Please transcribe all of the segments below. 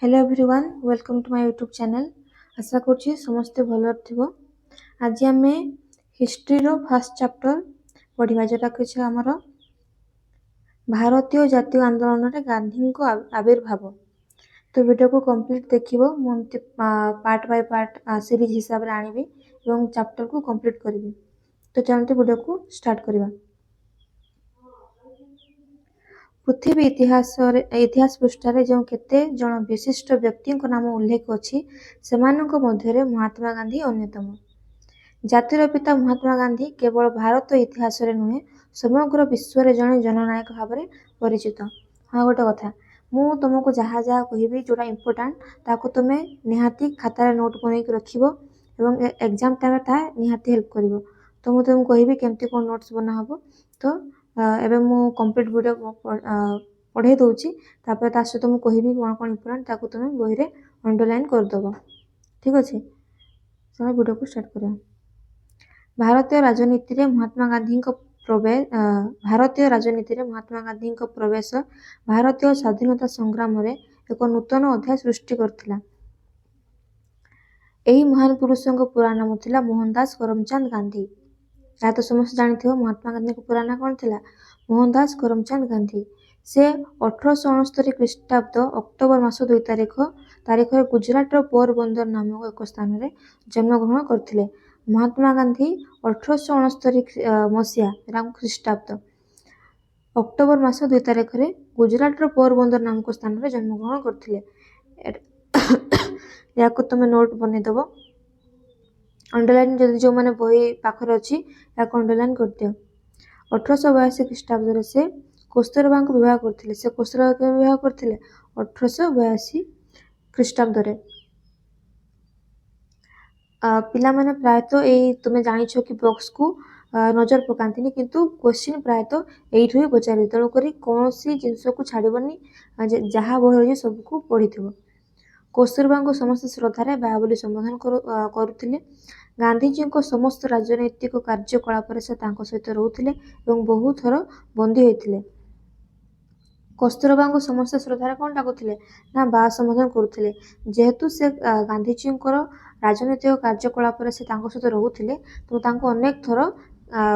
Hello everyone welcome to my YouTube channel. आशा करछि समस्ते भल थिबो। आज आम हिस्ट्री रो फर्स्ट चैप्टर पढ़िबा जोटा कि हमर भारतीय जातीय आंदोलन रे गांधी को आविर्भाव। तो वीडियो को कंप्लीट देखिबो मुंती पार्ट बाय पार्ट सीरीज हिसाब रे आनिबी एवं चैप्टर को कंप्लीट करिबी। तो चलते वीडियो को स्टार्ट करिबा। पृथ्वी इतिहास पृष्ठारे जो केते जन विशिष्ट व्यक्ति नाम उल्लेख अच्छी से महात्मा गांधी अन्यतम। जातिर पिता महात्मा गांधी केवल भारत इतिहास रे नुहे समग्र विश्व रे जने जननायक भाव में परिचित। हाँ गोटे कथा मु तुमको जहाँ जहाँ कहबी जोटा इम्पोर्टाट ताको तुमे निहाती खातार नोट बन रखिबो एवं एग्जाम टाइम ता निहाती हेल्प करिवो। तो मु तुमको कहबी केमती कोन नोट्स बना हबो। तो एबे मु कंप्लीट वीडियो पढ़े दउची तापर ता सहित मु कहबी कोन कोन इम्पोर्टाट ताको तुमे बही रे अंडरलाइन कर दबो। ठीक अछि चलो वीडियो को स्टार्ट करिया। भारतीय राजनीति रे महात्मा गांधी को प्रवेश भारतीय स्वाधीनता संग्राम रे एक नूतन अध्याय सृष्टि करथिला। एही महान पुरुषों पूरा नाम थिला मोहनदास करमचंद गांधी। या तो समस्त जानिथिबो महात्मा गांधी को पूरा नाम कोन थिला मोहनदास करमचंद गांधी। से 1869 ख्रीष्टाब्द अक्टोबर मास 2 तारीख गुजरात रो पोरबंदर नामक एक स्थान रे जन्मग्रहण करथिले। महात्मा गांधी 1869 मसीहा ख्रीष्टाब्द अक्टोबर मास 2 तारीख रे गुजरात रो पोरबंदर नामक स्थान रे जन्मग्रहण करथिले। या को तुम नोट बने दबो अंडरलाइन जदि जो माने बही पाखर अछि या को अंडरलाइन कर दियो। 1882 ख्रीष्टाब्द से कस्तूरबा को विवाह करथिले। से कस्तूरबा के विवाह करथिले 1882 ख्रीष्टाब्द रे। पिला माने प्रायतः ए तुमे जानिछो कि बॉक्स को नजर पकांतिनी किंतु क्वेश्चन प्रायतः एइठु ही पचारि तेणु करी कोनोसी जिंस को छाड़िबनी जहा बही सब को पढ़िथिबो। कस्तूरबा को समस्त श्रद्धारे बा बोली संबोधन करुथिले। गांधीजी को समस्त राजनैतिक कार्यकलाप से सहित रोथिले एवं बहु थर बंदी होइथिले। कस्तूरबा को समस्त श्रद्धारे कौन डाकुथिले ना बा संबोधन करुथिले। जेहेतु से गांधीजी को राजनैतिक कार्यकलाप से सहित रोथिले तो तांको अनेक थर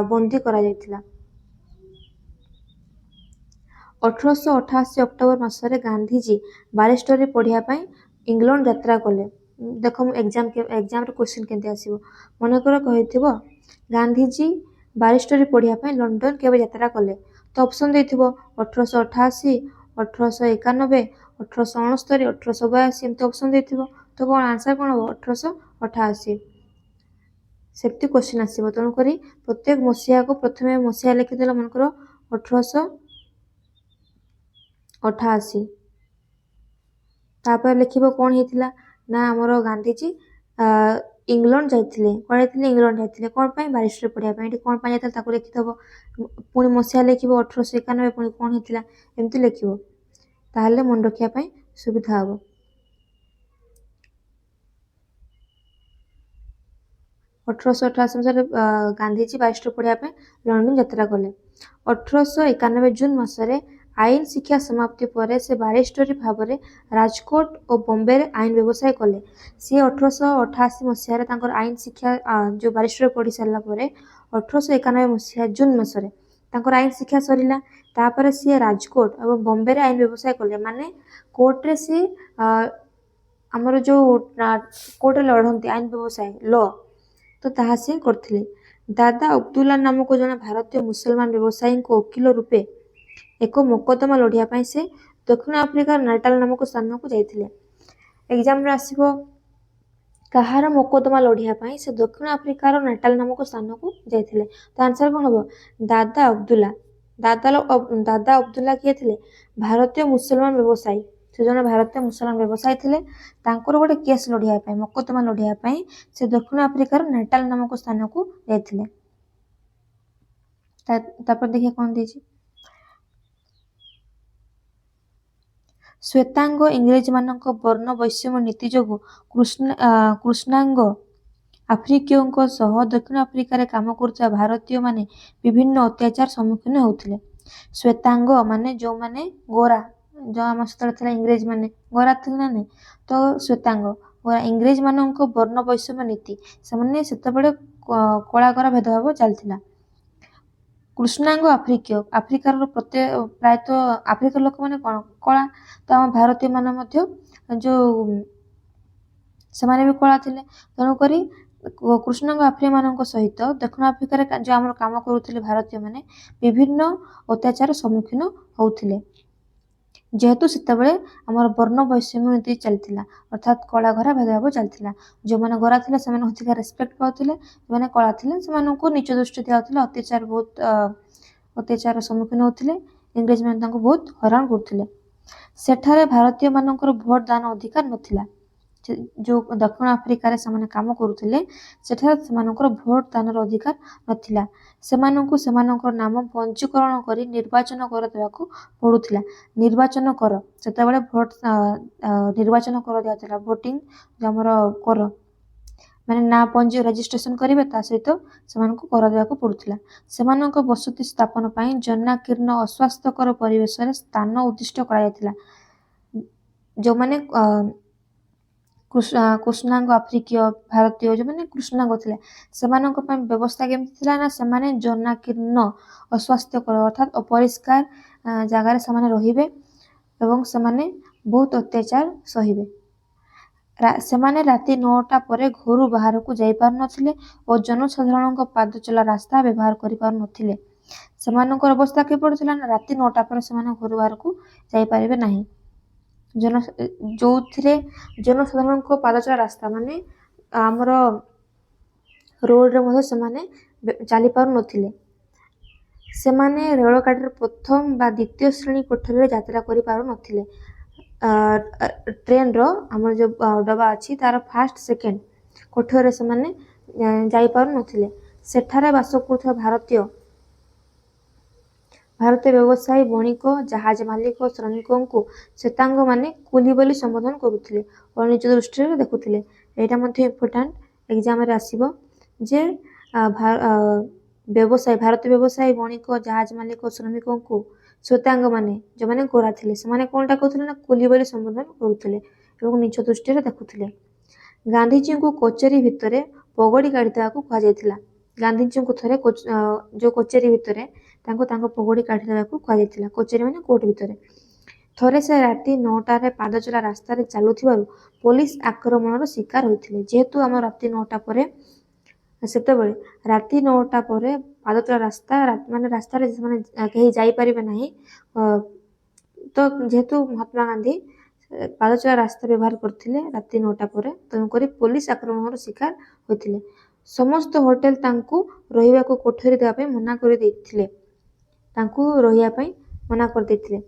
बंदी करा जायतिला। 1888 अक्टोबर मासरे गांधीजी बारिस्टरी पढ़िया पई इंग्लैंड यात्रा कले। देख एग्जाम रे क्वेश्चन केंते आसीबो मन कर कहिथिबो गांधीजी बारिस्टरी पढ़िया पई लंदन केबे यात्रा कले। तो ऑप्शन देथिबो 1888 1891 1869 1882 एमते ऑप्शन देथिबो। तो कोन आंसर कोन हो 1888 सेफ्टी क्वेश्चन आसीबो। तनु करी प्रत्येक मसिया को प्रथमे मसिया लिखि देला मन करो 1888 तापर लिखिबो कोन हेतिला ना हमरो गांधीजी इंग्लैंड जाइथिले कोन हेतिले इंग्लैंड जाइथिले कोन पई बारिस्टर पढ़िया पई एटी कोन पई जाइथिले ताको लिखि दबो। पुनी मसिया लिखिबो 1891 पुनी कोन हेतिला एमति लिखिबो ताहले मन रखिया पई सुविधा हबो। 1888 मसरे गांधीजी बारिस्टर पढ़िया पई लंदन यात्रा कले। 1891 जून मासरे आईन शिक्षा समाप्ति पर से बारिस्टरी भाव में राजकोट और बॉम्बे रे आईन व्यवसाय कले। सी 1888 मसीह तांकर आईन शिक्षा जो बारिस्टर पढ़ी सारा पर 1891 मसीहा जून मासरे तांकर आईन शिक्षा सरिला। तापर सी राजकोट और बॉम्बे रे आईन व्यवसाय कले माने कोर्ट रे सी हमर जो कोर्ट लड़ती आईन व्यवसाय लॉ तो ताहा से करथिले। दादा अब्दुल्ला नामक जने भारतीय मुसलमान व्यवसायी को वकील रूपे एक मोकदमा लढ़िया पई से दक्षिण अफ्रिकार नाटाल नामक स्थान को जाइथिले। एग्जाम रे आसीबो कहार मोकदमा लढ़िया पई से दक्षिण अफ्रिकार नाटाल नामक स्थान को जाइथिले। तो आंसर कोन हबो दादा अब्दुल्ला। दादा अब्दुल्ला किए थिले भारतीय मुसलमान व्यवसायी। से जने भारतीय मुसलमान व्यवसायी थिले तांकर गोटे केस लढ़िया पई मोकदमा लढ़िया पई से दक्षिण अफ्रिकार नाटाल नामक स्थान को जाइथिले। तापर देखिए कोन देछि श्वेतांग इंग्रेज मानक वर्ण वैषम्य नीति जोगु कृष्णांग आफ्रिकीयों सह दक्षिण अफ्रिकार काम करुवा भारतीय माने विभिन्न अत्याचार सम्मुखीन होउथिले। श्वेतांग माने जो माने गोरा जो आम सहित था इंग्रेज मैंने गोरा थे ना नहीं तो श्वेतांग गोरा इंग्रेज मान वर्ण वैषम्य नीति से कला गोरा भेदभाव चलता कृष्णांग आफ्रिकीय आफ्रिकार प्रत्येक प्रायतः आफ्रिकार लोक मैंने कौन कला तो आम भारतीय मान जो ସେମାନେ ବି କଳା ଥିଲେ ତେଣୁକରି କୃଷ୍ଣଙ୍କ ଆଫ୍ରିକା ମାନଙ୍କ ସହିତ ଦକ୍ଷିଣ ଆଫ୍ରିକାରେ ଯେଉଁ ଆମର କାମ କରୁଥିଲେ ଭାରତୀୟମାନେ ବିଭିନ୍ନ ଅତ୍ୟାଚାର ସମ୍ମୁଖୀନ ହେଉଥିଲେ ଯେହେତୁ ସେତେବେଳେ ଆମର ବର୍ଣ୍ଣ ବୈଷମ୍ୟ ନୀତି ଚାଲିଥିଲା ଅର୍ଥାତ୍ କଳା ଘରା ଭେଦଭାବ ଚାଲିଥିଲା ଯେଉଁମାନେ ଗୋରା ଥିଲେ ସେମାନେ ଅଧିକା ରେସ୍ପେକ୍ଟ ପାଉଥିଲେ ଯେଉଁମାନେ କଳା ଥିଲେ ସେମାନଙ୍କୁ ନିଚ ଦୃଷ୍ଟି ଦିଆଯାଉଥିଲା ଅତ୍ୟାଚାର ସମ୍ମୁଖୀନ ହେଉଥିଲେ ଇଂରେଜମାନେ ତାଙ୍କୁ ବହୁତ ହଇରାଣ କରୁଥିଲେ ସେଠାରେ ଭାରତୀୟମାନଙ୍କର ଭୋଟ ଦାନ ଅଧିକାର ନଥିଲା जो दक्षिण आफ्रिकार से काम करुले सेठार भोट दानर अधिकार नथिला सेमानंकु सेमानंकर नाम पंजीकरण करी निर्वाचन कर देवाकू पड़ुथिला निर्वाचन कर सेतेबेले भोट निर्वाचन कर दिया भोटिंग जो हमर कर माने ना पंजी रजिस्ट्रेशन करिवे ता सहित सेमानंकु कर देवाकू पड़ुथिला सेमानंक बसति स्थापन पई जनाकीर्ण अस्वास्थ्यकर परिवेश रे स्थान उद्दिष्ट करा जायतिला जो माने कृष्णांग आफ्रिकीय भारतीय जो मैंने कृष्णांग थे से व्यवस्था केमती ना से जनाकीर्ण अस्वास्थ्यकर अर्थात अपरिष्कार जगार से रे से बहुत अत्याचार सहे से राति 9टा पर घर बाहर को जाई पार नथिले और जनसाधारण पाद चला रास्ता व्यवहार करि पार नथिले सेमानकर अवस्था के पड़ुथिला ना राति 9टा पर से घर बाहर को जाई पारिबे नाही जो जनसाधारण पादचला रास्ता माने आमर रोड रे से चली पार नथिले सेमाने रेल गाड़ी प्रथम बा द्वितीय श्रेणी कोठरी रे यात्रा करि पार नथिले ट्रेन रो हमर जो डबा अछि तार फर्स्ट सेकंड कोठरी रे से जाई पार नथिले सेठारे बास करथि भारतीय व्यवसायी बणिक जहाज मालिक श्रमिकों को श्वेतांग माने कुली बोली संबोधन करुथिले और निज दृष्टि देखुथिले एटा मध्ये इम्पोर्टेंट एग्जाम रे आसीबो जे व्यवसायी भारतीय व्यवसायी बणिक जहाज मालिक श्रमिकों को श्वेतांग माने जो माने गोरा थिले से माने कोनटा कहथिले ना कुली बोली संबोधन करुथिले एवं निज दृष्टि देखुथिले गांधीजी को कचेरी भितरे पगड़ी काढि देबाकू कहा जायतिला गांधीजी को थरे जो कचेरी भितरे पगड़ी काढि देबाकू कहा जायतिला कचेरी माने कोर्ट भितरे थरे से राति 9टा रे पादचला रास्ता रे चालुथिबारु पुलिस आक्रमणर शिकार होइथिले जेहेतु हम राति 9टा परे सेतेबेले राति 9टा परे पादचला रास्ता माने रास्ता रे माने कहीं जाई परिबे नाही तो जेहेतु महात्मा गांधी पादचला रास्ता व्यवहार करथिले राति 9टा परे तनकरी पुलिस आक्रमणर शिकार होइथिले समस्त होटेल तांकू रहिबा को कोठरी देबा पे मना कर देथिले तांकू रहिया पे मना कर देथिले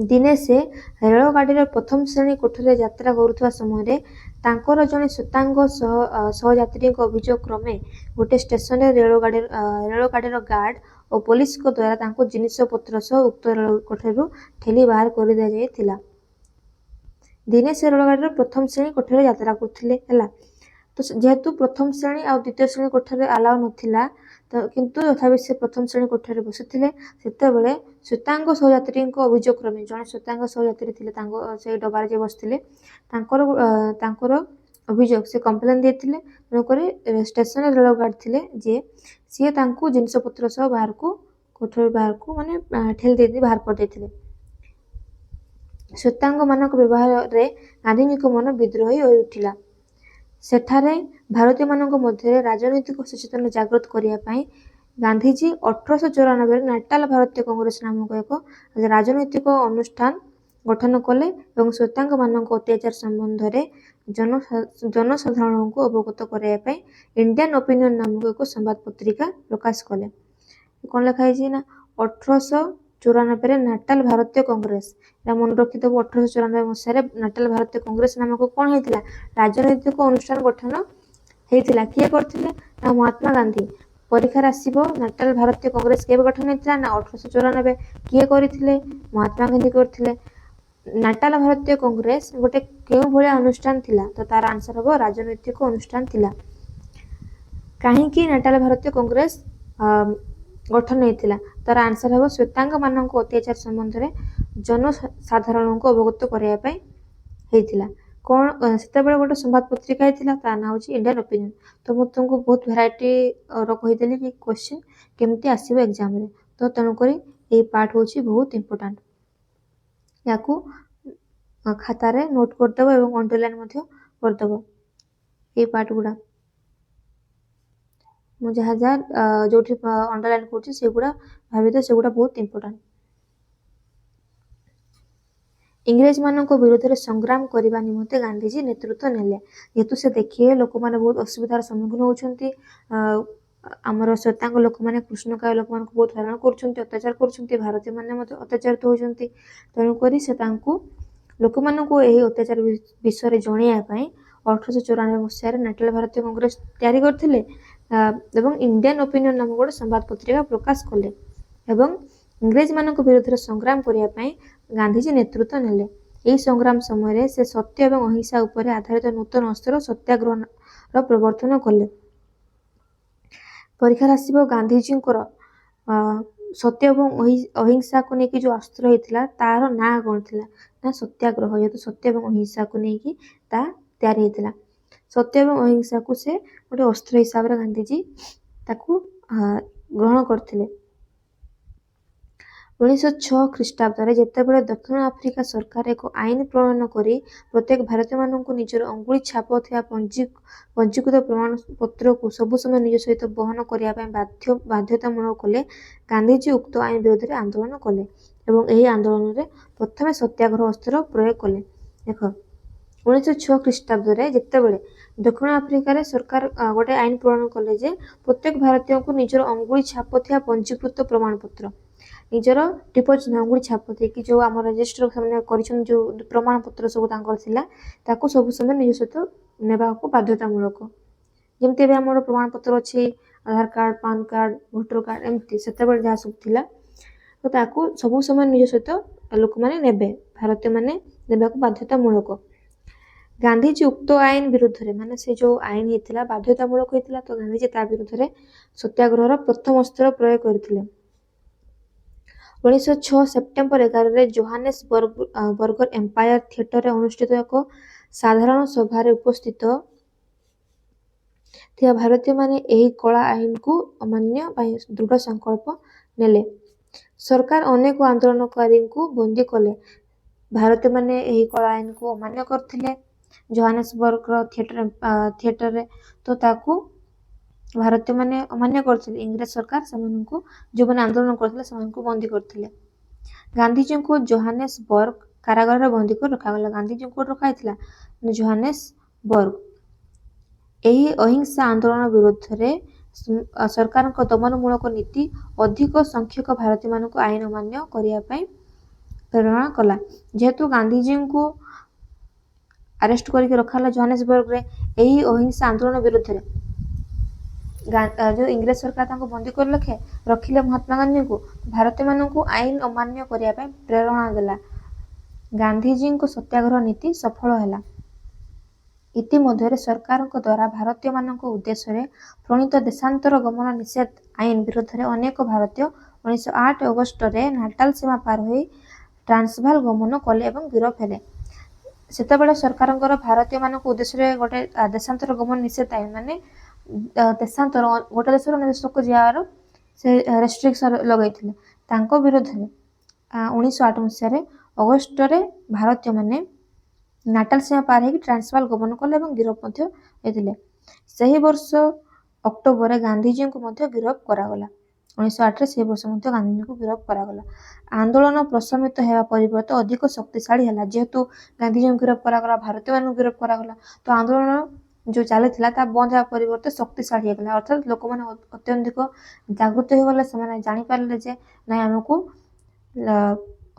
दिने से रेल गाड़ी प्रथम श्रेणी कोठरी यात्रा करुवा समय तांकर जने श्वेतांग सहयात्री अभियोग क्रमे गोटे स्टेशन रेल गाड़ी गार्ड और पुलिस को द्वारा तांको जिनिस पत्र सह उक्त रेल कोठरी ठेली बाहर कर दिया जायतिला दिने से रेल गाड़ी प्रथम श्रेणी कोठरी यात्रा करथिले हला तो जेहेतु प्रथम श्रेणी और द्वितीय श्रेणी कोठरी अलाउ नथिला तो किंतु तथापि से प्रथम श्रेणी कोठरी बसिथिले सेतेबेले श्वेतांग सहयात्री अभियोग क्रमे जने श्वेतांग सहयात्री थिले तांको से डबार जे बसथिले तांकर अभियोग से कंप्लेन देथिले तनकरी स्टेशन रेल गार्ड थिले जे सी तांको जिनिस पत्र सह बाहर को कोठरी बाहर को माने ठेल देती बाहर कर देथिले श्वेतांग मानक व्यवहार रे गांधीजी को मन विद्रोही होई उठिला सेठारे भारतीय मानक मध्य राजनैतिक सचेतन जागृत करिया पई गांधीजी 1894 नाटाल भारतीय कांग्रेस नामक एक राजनैतिक अनुष्ठान गठन कले एवं श्वेतांग मानक अत्याचार संबंध रे जनसाधारण को अवगत कराया पई इंडियन ओपिनियन नामक एक संवाद पत्रिका प्रकाश कले कौन लिखाई ना 1894 नाटाल भारतीय कांग्रेस मन रखिदेव 1894 मसीह नाटाल भारतीय कांग्रेस नामक कौन होता राजनैतिक अनुष्ठान गठन होता किए करथिले ना महात्मा गांधी परीक्षा आसब नाटाल भारतीय कांग्रेस केबे गठन होता ना 1894 किए करथिले महात्मा गांधी करथिले नाटाल भारतीय कांग्रेस गोटे केउ भलिया अनुष्ठान थिला तो तार आंसर हबो राजनैतिक अनुष्ठान थिला काहेकि नाटाल भारतीय कांग्रेस गठन होता तार आंसर हम श्वेतांग मानक अत्याचार संबंध में ଜନସାଧାରଣଙ୍କୁ ଅବଗତ କରିବା ପାଇଁ ହେଇଥିଲା। କ'ଣ ସେତେବେଳେ ଗୋଟେ ସମ୍ବାଦ ପତ୍ରିକା ହେଇଥିଲା, ତା ନାଁ ହେଉଛି ଇଣ୍ଡିଆନ୍ ଓପିନିଅନ୍। ତ ମୁଁ ତୁମକୁ ବହୁତ ଭେରାଇଟି କହିଦେଲି କି କ୍ୱେଶ୍ଚିନ୍ କେମିତି ଆସିବ ଏକ୍ଜାମ୍ରେ। ତ ତେଣୁକରି ଏଇ ପାର୍ଟ ହେଉଛି ବହୁତ ଇମ୍ପୋର୍ଟାଣ୍ଟ। ୟାକୁ ଖାତାରେ ନୋଟ୍ କରିଦେବ ଏବଂ ଅଣ୍ଡରଲାଇନ୍ ମଧ୍ୟ କରିଦେବ ଏଇ ପାର୍ଟ ଗୁଡ଼ା। ମୁଁ ଯାହା ଯେଉଁଠି ଅଣ୍ଡରଲାଇନ୍ କରୁଛି ସେଗୁଡ଼ା ଭାବିଦିଅ, ସେଗୁଡ଼ା ବହୁତ ଇମ୍ପୋର୍ଟାଣ୍ଟ। ଇଂରେଜମାନଙ୍କ ବିରୁଦ୍ଧରେ ସଂଗ୍ରାମ କରିବା ନିମନ୍ତେ ଗାନ୍ଧିଜୀ ନେତୃତ୍ୱ ନେଲେ। ଯେହେତୁ ସେ ଦେଖିଲେ ଲୋକମାନେ ବହୁତ ଅସୁବିଧାର ସମ୍ମୁଖୀନ ହେଉଛନ୍ତି, ଆମର ଶ୍ଵେତାଙ୍ଗ ଲୋକମାନେ, କୃଷ୍ଣକାୟ ଲୋକମାନଙ୍କୁ ବହୁତ ହଇରାଣ କରୁଛନ୍ତି, ଅତ୍ୟାଚାର କରୁଛନ୍ତି, ଭାରତୀୟମାନେ ମଧ୍ୟ ଅତ୍ୟାଚାରିତ ହେଉଛନ୍ତି। ତେଣୁକରି ସେ ତାଙ୍କୁ ଲୋକମାନଙ୍କୁ ଏହି ଅତ୍ୟାଚାର ବିଷୟରେ ଜଣାଇବା ପାଇଁ 1894 ମସିହାରେ ନ୍ୟାସନାଲ ଭାରତୀୟ କଂଗ୍ରେସ ତିଆରି କରିଥିଲେ ଏବଂ ଇଣ୍ଡିଆନ୍ ଓପିନିଅନ୍ ନାମକ ଗୋଟେ ସମ୍ବାଦ ପତ୍ରିକା ପ୍ରକାଶ କଲେ ଏବଂ ଇଂରେଜମାନଙ୍କ ବିରୁଦ୍ଧରେ ସଂଗ୍ରାମ କରିବା ପାଇଁ ଗାନ୍ଧିଜୀ ନେତୃତ୍ୱ ନେଲେ। ଏହି ସଂଗ୍ରାମ ସମୟରେ ସେ ସତ୍ୟ ଏବଂ ଅହିଂସା ଉପରେ ଆଧାରିତ ନୂତନ ଅସ୍ତ୍ର ସତ୍ୟାଗ୍ରହର ପ୍ରବର୍ତ୍ତନ କଲେ। ପରୀକ୍ଷାରେ ଆସିବ ଗାନ୍ଧିଜୀଙ୍କର ସତ୍ୟ ଏବଂ ଅହିଂସାକୁ ନେଇକି ଯେଉଁ ଅସ୍ତ୍ର ହେଇଥିଲା ତାର ନାଁ କ'ଣ ଥିଲା ନା ସତ୍ୟାଗ୍ରହ। ଯେହେତୁ ସତ୍ୟ ଏବଂ ଅହିଂସାକୁ ନେଇକି ତା ତିଆରି ହେଇଥିଲା। ସତ୍ୟ ଏବଂ ଅହିଂସାକୁ ସେ ଗୋଟେ ଅସ୍ତ୍ର ହିସାବରେ ଗାନ୍ଧିଜୀ ତାକୁ ଗ୍ରହଣ କରିଥିଲେ। 1906 ଖ୍ରୀଷ୍ଟାବ୍ଦରେ ଯେତେବେଳେ ଦକ୍ଷିଣ ଆଫ୍ରିକା ସରକାର ଏକ ଆଇନ ପ୍ରଣୟନ କରି ପ୍ରତ୍ୟେକ ଭାରତୀୟମାନଙ୍କୁ ନିଜର ଅଙ୍ଗୁଳି ଛାପ ଥିବା ପଞ୍ଜୀକୃତ ପ୍ରମାଣପତ୍ରକୁ ସବୁ ସମୟ ନିଜ ସହିତ ବହନ କରିବା ପାଇଁ ବାଧ୍ୟତାମୂଳକ କଲେ, ଗାନ୍ଧିଜୀ ଉକ୍ତ ଆଇନ ବିରୋଧରେ ଆନ୍ଦୋଳନ କଲେ ଏବଂ ଏହି ଆନ୍ଦୋଳନରେ ପ୍ରଥମେ ସତ୍ୟାଗ୍ରହ ଅସ୍ତ୍ର ପ୍ରୟୋଗ କଲେ। ଦେଖ, 1906 ଖ୍ରୀଷ୍ଟାବ୍ଦରେ ଯେତେବେଳେ ଦକ୍ଷିଣ ଆଫ୍ରିକାରେ ସରକାର ଗୋଟେ ଆଇନ ପ୍ରଣୟନ କଲେ ଯେ ପ୍ରତ୍ୟେକ ଭାରତୀୟଙ୍କୁ ନିଜର ଅଙ୍ଗୁଳି ଛାପ ଥିବା ପଞ୍ଜୀକୃତ ପ୍ରମାଣପତ୍ର, ନିଜର ଟିପ ଚିହ୍ନ ଅଙ୍ଗୁଳି ଛାପ ଦେଇକି ଯେଉଁ ଆମର ରେଜିଷ୍ଟର ସେମାନେ କରିଛନ୍ତି, ଯେଉଁ ପ୍ରମାଣପତ୍ର ସବୁ ତାଙ୍କର ଥିଲା, ତାକୁ ସବୁ ସମୟ ନିଜ ସହିତ ନେବାକୁ ବାଧ୍ୟତାମୂଳକ। ଯେମିତି ଏବେ ଆମର ପ୍ରମାଣପତ୍ର ଅଛି Aadhaar card, PAN card, voter card, ଏମିତି ସେତେବେଳେ ଯାହା ସବୁ ଥିଲା, ତ ତାକୁ ସବୁ ସମୟ ନିଜ ସହିତ ଲୋକମାନେ ନେବେ, ଭାରତୀୟମାନେ ନେବାକୁ ବାଧ୍ୟତାମୂଳକ। ଗାନ୍ଧିଜୀ ଉକ୍ତ ଆଇନ ବିରୁଦ୍ଧରେ, ମାନେ ସେ ଯେଉଁ ଆଇନ ହେଇଥିଲା ବାଧ୍ୟତାମୂଳକ ହେଇଥିଲା, ତ ଗାନ୍ଧିଜୀ ତା ବିରୁଦ୍ଧରେ ସତ୍ୟାଗ୍ରହର ପ୍ରଥମ ଅସ୍ତ୍ର ପ୍ରୟୋଗ କରିଥିଲେ। 1906 ସେପ୍ଟେମ୍ବର 11ରେ ଜୋହାନେସବର୍ଗର ଏମ୍ପାୟାର ଥିଏଟରରେ ଅନୁଷ୍ଠିତ ଏକ ସାଧାରଣ ସଭାରେ ଉପସ୍ଥିତ ଥିବା ଭାରତୀୟମାନେ ଏହି କଳା ଆଇନକୁ ଅମାନ୍ୟ ପାଇଁ ଦୃଢ଼ ସଂକଳ୍ପ ନେଲେ। ସରକାର ଅନେକ ଆନ୍ଦୋଳନକାରୀଙ୍କୁ ବନ୍ଦୀ କଲେ। ଭାରତୀୟମାନେ ଏହି କଳା ଆଇନକୁ ଅମାନ୍ୟ କରିଥିଲେ ଜୋହାନେସବର୍ଗର ଥିଏଟରରେ, ତ ତାକୁ ଭାରତୀୟମାନେ ଅମାନ୍ୟ କରିଥିଲେ। ଇଂରେଜ ସରକାର ସେମାନଙ୍କୁ, ଯେଉଁମାନେ ଆନ୍ଦୋଳନ କରିଥିଲେ ସେମାନଙ୍କୁ ବନ୍ଦୀ କରିଥିଲେ। ଗାନ୍ଧିଜୀଙ୍କୁ ଜୋହାନେସବର୍ଗ କାରାଗାରରେ ବନ୍ଦୀ କରି ରଖାଗଲା। ଗାନ୍ଧିଜୀଙ୍କୁ କୋଉଠି ରଖାଯାଇଥିଲା? ଜୋହାନେସବର୍ଗ। ଏହି ଅହିଂସା ଆନ୍ଦୋଳନ ବିରୁଦ୍ଧରେ ସରକାରଙ୍କ ଦମନମୂଳକ ନୀତି ଅଧିକ ସଂଖ୍ୟକ ଭାରତୀୟମାନଙ୍କୁ ଆଇନ ଅମାନ୍ୟ କରିବା ପାଇଁ ପ୍ରେରଣା କଲା। ଯେହେତୁ ଗାନ୍ଧିଜୀଙ୍କୁ ଆରେଷ୍ଟ କରିକି ରଖାଗଲା ଜୋହାନେସବର୍ଗରେ ଏହି ଅହିଂସା ଆନ୍ଦୋଳନ ବିରୁଦ୍ଧରେ, ଯେଉଁ ଇଂରେଜ ସରକାର ତାଙ୍କୁ ବନ୍ଦୀ କରି ରଖିଲେ ମହାତ୍ମା ଗାନ୍ଧୀଙ୍କୁ, ଭାରତୀୟମାନଙ୍କୁ ଆଇନ ଅମାନ୍ୟ କରିବା ପାଇଁ ପ୍ରେରଣା ଦେଲା। ଗାନ୍ଧିଜୀଙ୍କ ସତ୍ୟାଗ୍ରହ ନୀତି ସଫଳ ହେଲା। ଇତିମଧ୍ୟରେ ସରକାରଙ୍କ ଦ୍ୱାରା ଭାରତୀୟମାନଙ୍କ ଉଦ୍ଦେଶ୍ୟରେ ପ୍ରଣୀତ ଦେଶାନ୍ତର ଗମନ ନିଷେଧ ଆଇନ ବିରୋଧରେ ଅନେକ ଭାରତୀୟ 1908 ଅଗଷ୍ଟରେ ନାଟାଲ ସୀମା ପାର ହୋଇ ଟ୍ରାନ୍ସଭାଲ ଗମନ କଲେ ଏବଂ ଗିରଫ ହେଲେ। ସେତେବେଳେ ସରକାରଙ୍କର ଭାରତୀୟମାନଙ୍କ ଉଦ୍ଦେଶ୍ୟରେ ଗୋଟେ ଦେଶାନ୍ତର ଗମନ ନିଷେଧ ଆଇନ, ମାନେ ଦେଶାନ୍ତର, ଗୋଟେ ଦେଶରୁ ଅନ୍ୟ ଦେଶକୁ ଯିବାର ସେ ରେଷ୍ଟ୍ରିକ୍ସନ ଲଗାଇଥିଲେ। ତାଙ୍କ ବିରୋଧରେ 1908 ମସିହାରେ ଅଗଷ୍ଟରେ ଭାରତୀୟମାନେ ନାଟାଲ ସୀମା ପାର ହେଇକି ଟ୍ରାନ୍ସଭାଲ ଗମନ କଲେ ଏବଂ ଗିରଫ ମଧ୍ୟ ହୋଇଥିଲେ। ସେହି ବର୍ଷ ଅକ୍ଟୋବରରେ ଗାନ୍ଧିଜୀଙ୍କୁ ମଧ୍ୟ ଗିରଫ କରାଗଲା। 1908ରେ ସେହି ବର୍ଷ ମଧ୍ୟ ଗାନ୍ଧିଜୀଙ୍କୁ ଗିରଫ କରାଗଲା। ଆନ୍ଦୋଳନ ପ୍ରଶମିତ ହେବା ପରିବର୍ତ୍ତେ ଅଧିକ ଶକ୍ତିଶାଳୀ ହେଲା। ଯେହେତୁ ଗାନ୍ଧିଜୀଙ୍କୁ ଗିରଫ କରାଗଲା, ଭାରତୀୟମାନଙ୍କୁ ଗିରଫ କରାଗଲା, ତ ଆନ୍ଦୋଳନ ଯେଉଁ ଚାଲିଥିଲା ତା ବନ୍ଦ ହେବା ପରିବର୍ତ୍ତେ ଶକ୍ତିଶାଳୀ ହେଇଗଲା। ଅର୍ଥାତ୍ ଲୋକମାନେ ଅତ୍ୟଧିକ ଜାଗୃତ ହୋଇଗଲେ। ସେମାନେ ଜାଣିପାରିଲେ ଯେ ନାଇଁ, ଆମକୁ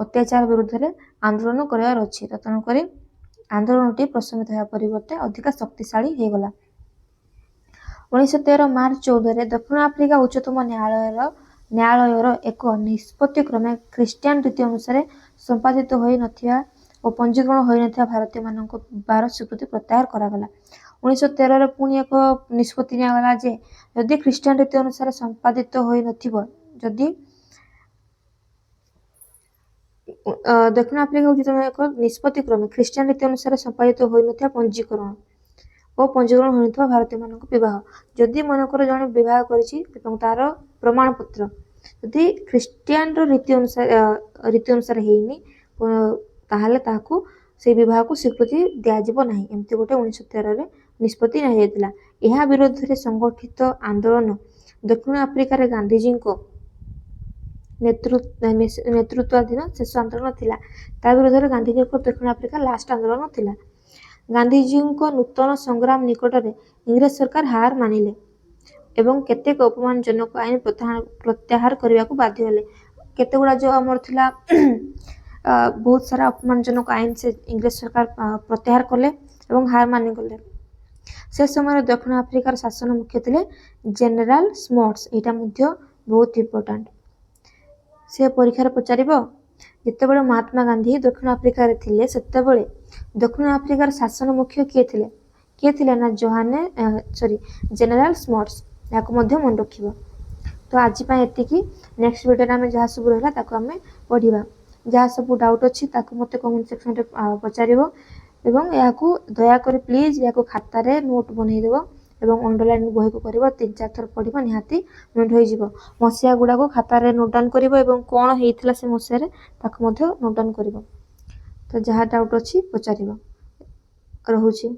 ଅତ୍ୟାଚାର ବିରୁଦ୍ଧରେ ଆନ୍ଦୋଳନ କରିବାର ଅଛି। ତ ତେଣୁକରି ଆନ୍ଦୋଳନଟି ପ୍ରଶମିତ ହେବା ପରିବର୍ତ୍ତେ ଅଧିକା ଶକ୍ତିଶାଳୀ ହେଇଗଲା। 1913 ମାର୍ଚ୍ଚ 14ରେ ଦକ୍ଷିଣ ଆଫ୍ରିକା ଉଚ୍ଚତମ ନ୍ୟାୟାଳୟର ଏକ ନିଷ୍ପତ୍ତି କ୍ରମେ ଖ୍ରୀଷ୍ଟିଆନ ରୀତି ଅନୁସାରେ ସମ୍ପାଦିତ ହୋଇ ନଥିବା ଓ ପଞ୍ଜୀକରଣ ହୋଇନଥିବା ଭାରତୀୟମାନଙ୍କ ବିବାହର ସ୍ୱୀକୃତି ପ୍ରତ୍ୟାହାର କରାଗଲା। 1913ରେ ପୁଣି ଏକ ନିଷ୍ପତ୍ତି ନିଆଗଲା ଯେ ଯଦି ଖ୍ରୀଷ୍ଟିଆନ ରୀତି ଅନୁସାରେ ସମ୍ପାଦିତ ହୋଇନଥିବ, ଯଦି ଦକ୍ଷିଣ ଆଫ୍ରିକା ହେଉଛି ତୁମ ଏକ ନିଷ୍ପତ୍ତି କ୍ରମେ ଖ୍ରୀଷ୍ଟିଆନ ରୀତି ଅନୁସାରେ ସମ୍ପାଦିତ ହୋଇନଥିବା ପଞ୍ଜୀକରଣ ଓ ପଞ୍ଜୀକରଣ ହୋଇନଥିବା ଭାରତୀୟମାନଙ୍କ ବିବାହ। ଯଦି ମନେକର ଜଣେ ବିବାହ କରିଛି ଏବଂ ତାର ପ୍ରମାଣପତ୍ର ଯଦି ଖ୍ରୀଷ୍ଟିଆନର ରୀତି ଅନୁସାରେ ହେଇନି ତାହେଲେ ତାହାକୁ ସେଇ ବିବାହକୁ ସ୍ୱୀକୃତି ଦିଆଯିବ ନାହିଁ। ଏମିତି ଗୋଟେ 1913ରେ ନିଷ୍ପତ୍ତି ନିଆଯାଇଥିଲା। ଏହା ବିରୋଧରେ ସଂଗଠିତ ଆନ୍ଦୋଳନ ଦକ୍ଷିଣ ଆଫ୍ରିକାରେ ଗାନ୍ଧିଜୀଙ୍କ ନେତୃତ୍ୱାଧୀନ ଶେଷ ଆନ୍ଦୋଳନ ଥିଲା। ତା ବିରୋଧରେ ଗାନ୍ଧିଜୀଙ୍କ ଦକ୍ଷିଣ ଆଫ୍ରିକା ଲାଷ୍ଟ ଆନ୍ଦୋଳନ ଥିଲା। ଗାନ୍ଧିଜୀଙ୍କ ନୂତନ ସଂଗ୍ରାମ ନିକଟରେ ଇଂରେଜ ସରକାର ହାର ମାନିଲେ ଏବଂ କେତେକ ଅପମାନଜନକ ଆଇନ ପ୍ରତ୍ୟାହାର କରିବାକୁ ବାଧ୍ୟ ହେଲେ। କେତେଗୁଡ଼ା ଯେଉଁ ଆମର ଥିଲା ବହୁତ ସାରା ଅପମାନଜନକ ଆଇନ ସେ ଇଂରେଜ ସରକାର ପ୍ରତ୍ୟାହାର କଲେ ଏବଂ ହାର ମାନିଗଲେ। ସେ ସମୟରେ ଦକ୍ଷିଣ ଆଫ୍ରିକାର ଶାସନ ମୁଖ୍ୟ ଥିଲେ ଜେନେରାଲ ସ୍ମଟ୍ସ। ଏଇଟା ମଧ୍ୟ ବହୁତ ଇମ୍ପୋର୍ଟାଣ୍ଟ। ସେ ପରୀକ୍ଷାରେ ପଚାରିବ ଯେତେବେଳେ ମହାତ୍ମା ଗାନ୍ଧୀ ଦକ୍ଷିଣ ଆଫ୍ରିକାରେ ଥିଲେ ସେତେବେଳେ ଦକ୍ଷିଣ ଆଫ୍ରିକାର ଶାସନ ମୁଖ୍ୟ କିଏ ଥିଲେ ନା ଜେନେରାଲ ସ୍ମଟ୍ସ। ଏହାକୁ ମଧ୍ୟ ମନେ ରଖିବ। ତ ଆଜି ପାଇଁ ଏତିକି। ନେକ୍ସଟ ଭିଡ଼ିଓରେ ଆମେ ଯାହା ସବୁ ରହିଲା ତାକୁ ଆମେ ପଢ଼ିବା। ଯାହା ସବୁ ଡାଉଟ୍ ଅଛି ତାକୁ ମୋତେ କମେଣ୍ଟ ସେକ୍ସନରେ ପଚାରିବ ଏବଂ ଏହାକୁ ଦୟାକରି ପ୍ଲିଜ୍ ଏହାକୁ ଖାତାରେ ନୋଟ୍ ବନେଇଦେବ ଏବଂ ଅଣ୍ଡରଲାଇନ୍ ବହିକୁ କରିବ। 3-4 ଥର ପଢ଼ିବ, ନିହାତି ନୋଟ୍ ହୋଇଯିବ। ମସିହା ଗୁଡ଼ାକୁ ଖାତାରେ ନୋଟ୍ ଡାଉନ୍ କରିବ ଏବଂ କ'ଣ ହେଇଥିଲା ସେ ମସିହାରେ ତାକୁ ମଧ୍ୟ ନୋଟ୍ ଡାଉନ୍ କରିବ। ତ ଯାହା ଡାଉଟ୍ ଅଛି ପଚାରିବ। ରହୁଛି।